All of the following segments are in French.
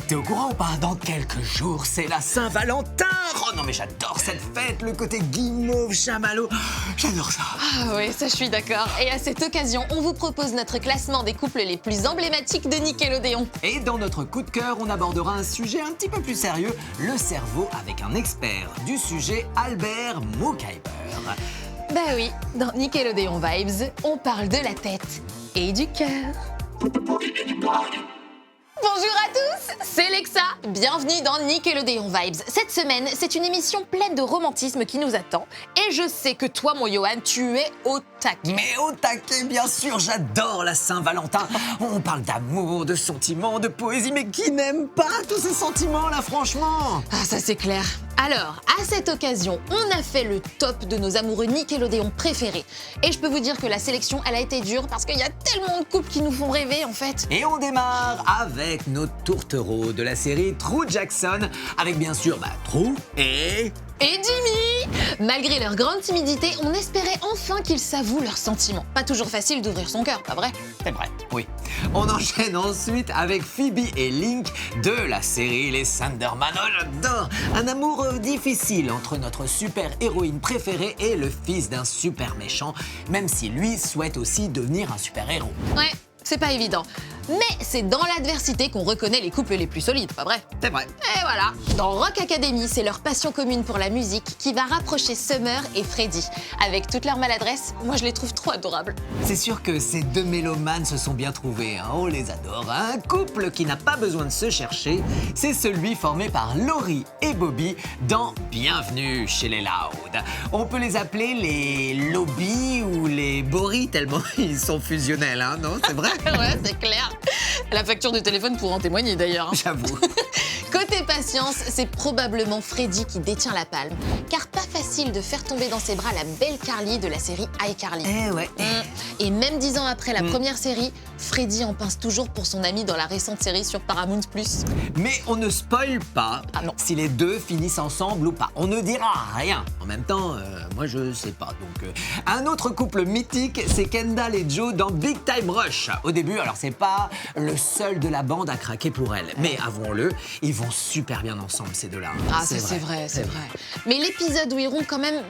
T'es au courant ou pas? Dans quelques jours, c'est la Saint-Valentin. Oh non mais j'adore cette fête, le côté guimauve, chamallow. J'adore ça. Ah oui, ça je suis d'accord. Et à cette occasion, on vous propose notre classement des couples les plus emblématiques de Nickelodeon. Et dans notre coup de cœur, on abordera un sujet un petit peu plus sérieux, le cerveau avec un expert du sujet, Albert Moukaiber. Bah oui, dans Nickelodeon Vibes, on parle de la tête et du cœur. Bonjour à tous, c'est Lexa. Bienvenue dans Nickelodeon Vibes. Cette semaine, c'est une émission pleine de romantisme qui nous attend. Et je sais que toi, mon Johan, tu es au taquet. Mais au taquet, bien sûr, j'adore la Saint-Valentin. On parle d'amour, de sentiments, de poésie, mais qui n'aime pas tous ces sentiments-là, franchement? Ah, ça c'est clair. Alors, à cette occasion, on a fait le top de nos amoureux Nickelodeon préférés. Et je peux vous dire que la sélection, elle a été dure parce qu'il y a tellement de couples qui nous font rêver, en fait. Et on démarre avec nos tourtereaux de la série True Jackson, avec bien sûr True et Jimmy! Malgré leur grande timidité, on espérait enfin qu'ils s'avouent leurs sentiments. Pas toujours facile d'ouvrir son cœur, pas vrai? C'est vrai, oui. On enchaîne ensuite avec Phoebe et Link de la série Les Thunderman. Oh, j'adore! Un amour difficile entre notre super-héroïne préférée et le fils d'un super méchant, même si lui souhaite aussi devenir un super-héros. Ouais, c'est pas évident. Mais c'est dans l'adversité qu'on reconnaît les couples les plus solides, pas vrai? C'est vrai. Et voilà. Dans Rock Academy, c'est leur passion commune pour la musique qui va rapprocher Summer et Freddy. Avec toute leur maladresse, moi je les trouve trop adorables. C'est sûr que ces deux mélomanes se sont bien trouvés, hein. On les adore. Un couple qui n'a pas besoin de se chercher, c'est celui formé par Laurie et Bobby dans Bienvenue chez les Loud. On peut les appeler les Lobby ou les Bory tellement ils sont fusionnels, hein, non? C'est vrai? Ouais, c'est clair. La facture de téléphone pourra en témoigner d'ailleurs. J'avoue. Côté patience, c'est probablement Freddy qui détient la palme. Car pas facile de faire tomber dans ses bras la belle Carly de la série iCarly. Eh ouais. Et même 10 ans après la première série, Freddy en pince toujours pour son ami dans la récente série sur Paramount+. Mais on ne spoil pas si les deux finissent ensemble ou pas. On ne dira rien. En même temps, moi je sais pas. Donc, un autre couple mythique, c'est Kendall et Joe dans Big Time Rush. Au début, alors c'est pas le seul de la bande à craquer pour elle. Mais avouons-le, ils vont super bien ensemble ces deux-là. Ah, ça c'est vrai, c'est vrai. Mais l'épisode où ils rompent quand même...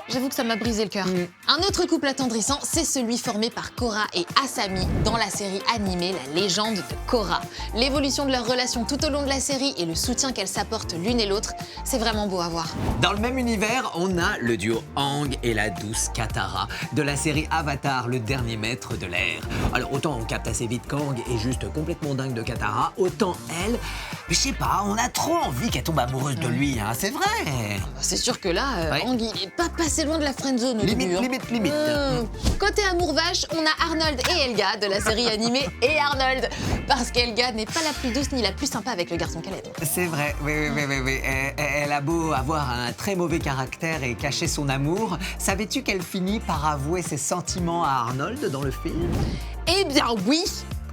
J'avoue que ça m'a brisé le cœur. Un autre couple attendrissant, c'est celui formé par Cora et Asami dans la série animée La Légende de Korra. L'évolution de leur relation tout au long de la série et le soutien qu'elles s'apportent l'une et l'autre, c'est vraiment beau à voir. Dans le même univers, on a le duo Aang et la douce Katara de la série Avatar, le dernier maître de l'air. Alors autant on capte assez vite qu'Aang est juste complètement dingue de Katara, autant elle, je sais pas, on a trop envie qu'elle tombe amoureuse de lui, hein, c'est vrai. C'est sûr que là, Aang, il est pas passé loin de la friendzone au début. Limite. Côté amour vache, on a Arnold et Helga de la série animée Et Arnold. Parce qu'Helga n'est pas la plus douce ni la plus sympa avec le garçon qu'elle aime. C'est vrai, oui. Elle a beau avoir un très mauvais caractère et cacher son amour, savais-tu qu'elle finit par avouer ses sentiments à Arnold dans le film? Eh bien oui.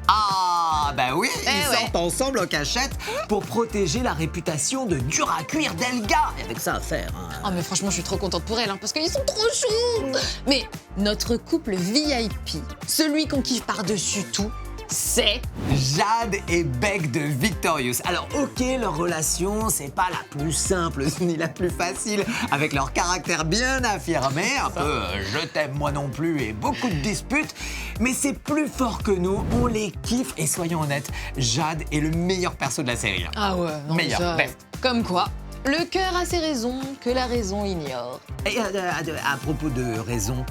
Ah, bah oui, ils sortent ouais. ensemble en cachette pour protéger la réputation de dur à cuire d'Helga. Il y avait que ça à faire. Hein. Oh mais franchement, je suis trop contente pour elle, parce qu'ils sont trop choux. Mais notre couple VIP, celui qu'on kiffe par-dessus tout, c'est Jade et Beck de Victorious. Alors ok, leur relation, c'est pas la plus simple ni la plus facile, avec leur caractère bien affirmé, un peu je t'aime moi non plus et beaucoup de disputes, mais c'est plus fort que nous, on les kiffe et soyons honnêtes, Jade est le meilleur perso de la série. Ah ouais, non, meilleur, ça, best. Comme quoi, le cœur a ses raisons que la raison ignore. Et à propos de raison,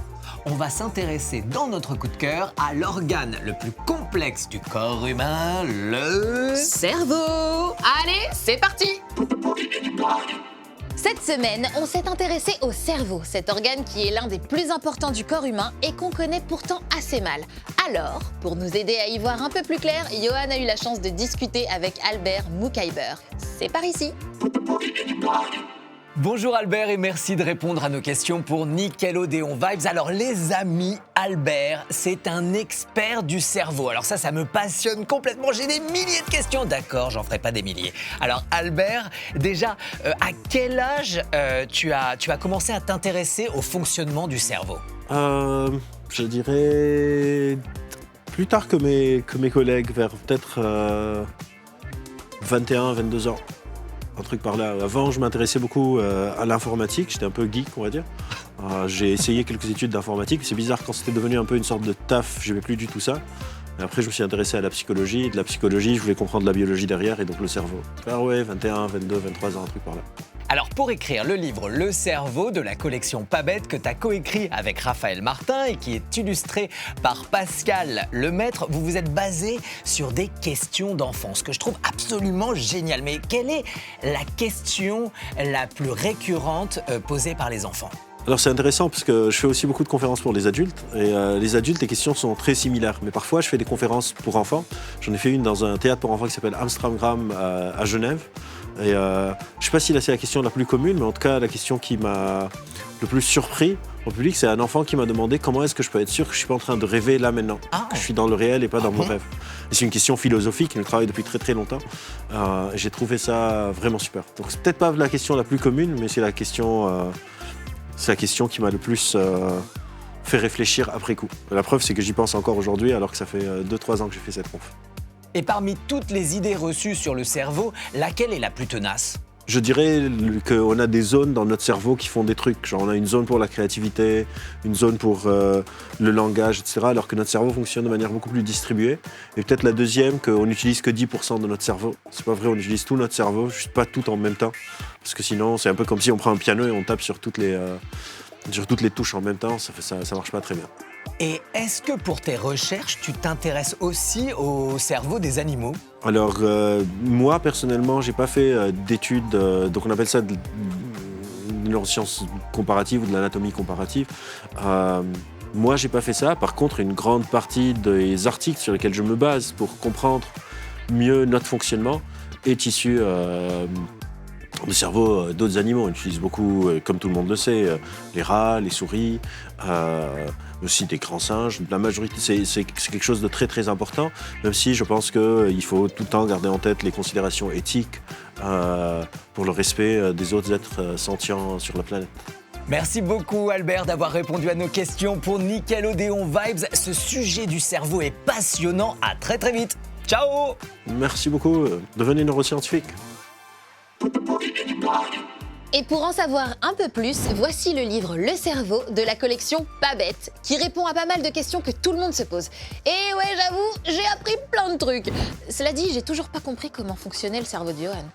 on va s'intéresser dans notre coup de cœur à l'organe le plus complexe du corps humain, le cerveau. Allez, c'est parti. Cette semaine, on s'est intéressé au cerveau, cet organe qui est l'un des plus importants du corps humain et qu'on connaît pourtant assez mal. Alors, pour nous aider à y voir un peu plus clair, Johan a eu la chance de discuter avec Albert Moukaiber. C'est par ici. Bonjour Albert et merci de répondre à nos questions pour Nickelodeon Vibes. Alors les amis, Albert, c'est un expert du cerveau. Alors ça me passionne complètement. J'ai des milliers de questions. D'accord, j'en ferai pas des milliers. Alors Albert, déjà, à quel âge tu as commencé à t'intéresser au fonctionnement du cerveau? Je dirais plus tard que mes collègues, vers peut-être 21, 22 ans. Un truc par là. Avant, je m'intéressais beaucoup à l'informatique. J'étais un peu geek, on va dire. J'ai essayé quelques études d'informatique. C'est bizarre, quand c'était devenu un peu une sorte de taf, j'aimais plus du tout ça. Et après, je me suis intéressé à la psychologie. Et de la psychologie, je voulais comprendre la biologie derrière et donc le cerveau. Ah ouais, 21, 22, 23 ans, un truc par là. Alors pour écrire le livre Le cerveau de la collection Pas bête que tu as coécrit avec Raphaël Martin et qui est illustré par Pascal Lemaître, vous vous êtes basé sur des questions d'enfants, ce que je trouve absolument génial. Mais quelle est la question la plus récurrente posée par les enfants ? Alors c'est intéressant parce que je fais aussi beaucoup de conférences pour les adultes et les adultes, les questions sont très similaires. Mais parfois je fais des conférences pour enfants. J'en ai fait une dans un théâtre pour enfants qui s'appelle Amstramgram à Genève. Et je ne sais pas si c'est la question la plus commune, mais en tout cas la question qui m'a le plus surpris au public, c'est un enfant qui m'a demandé comment est-ce que je peux être sûr que je ne suis pas en train de rêver là maintenant, que je suis dans le réel et pas dans mon rêve. Et c'est une question philosophique, je travaille depuis très très longtemps. J'ai trouvé ça vraiment super. Donc c'est peut-être pas la question la plus commune, mais c'est la question qui m'a le plus fait réfléchir après coup. La preuve, c'est que j'y pense encore aujourd'hui, alors que ça fait 2-3 ans que j'ai fait cette conf. Et parmi toutes les idées reçues sur le cerveau, laquelle est la plus tenace ? Je dirais qu'on a des zones dans notre cerveau qui font des trucs. Genre on a une zone pour la créativité, une zone pour le langage, etc. Alors que notre cerveau fonctionne de manière beaucoup plus distribuée. Et peut-être la deuxième, qu'on n'utilise que 10% de notre cerveau. C'est pas vrai, on utilise tout notre cerveau, juste pas tout en même temps. Parce que sinon, c'est un peu comme si on prend un piano et on tape sur toutes les touches en même temps. Ça marche pas très bien. Et est-ce que pour tes recherches, tu t'intéresses aussi au cerveau des animaux ? Alors, moi, personnellement, j'ai pas fait d'études, donc on appelle ça de neurosciences comparatives ou de l'anatomie comparative. Moi, j'ai pas fait ça. Par contre, une grande partie des articles sur lesquels je me base pour comprendre mieux notre fonctionnement est issue du cerveau d'autres animaux. On utilise beaucoup, comme tout le monde le sait, les rats, les souris, aussi des grands singes. La majorité, c'est quelque chose de très très important, même si je pense qu'il faut tout le temps garder en tête les considérations éthiques pour le respect des autres êtres sentients sur la planète. Merci beaucoup Albert d'avoir répondu à nos questions pour Nickelodeon Vibes. Ce sujet du cerveau est passionnant. À très très vite. Ciao. Merci beaucoup. Devenez neuroscientifique. Et pour en savoir un peu plus, voici le livre Le cerveau de la collection Pas bête, qui répond à pas mal de questions que tout le monde se pose. Et ouais, j'avoue, j'ai appris plein de trucs. Cela dit, j'ai toujours pas compris comment fonctionnait le cerveau de Johan.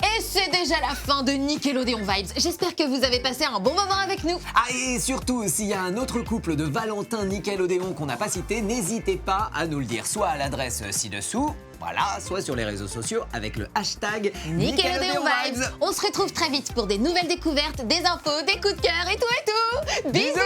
Et c'est déjà la fin de Nickelodeon Vibes. J'espère que vous avez passé un bon moment avec nous. Ah, et surtout, s'il y a un autre couple de Valentin Nickelodeon qu'on n'a pas cité, n'hésitez pas à nous le dire, soit à l'adresse ci-dessous, voilà, soit sur les réseaux sociaux avec le hashtag Nickelodeon Vibes. On se retrouve très vite pour des nouvelles découvertes, des infos, des coups de cœur et tout. Bisous.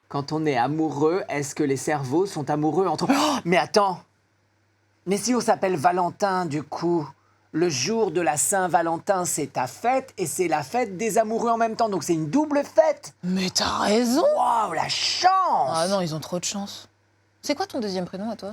Quand on est amoureux, est-ce que les cerveaux sont amoureux entre... Oh, mais attends! Mais si on s'appelle Valentin, du coup, le jour de la Saint-Valentin, c'est ta fête et c'est la fête des amoureux en même temps. Donc c'est une double fête! Mais t'as raison. Waouh, la chance! Ah non, ils ont trop de chance. C'est quoi ton deuxième prénom à toi ?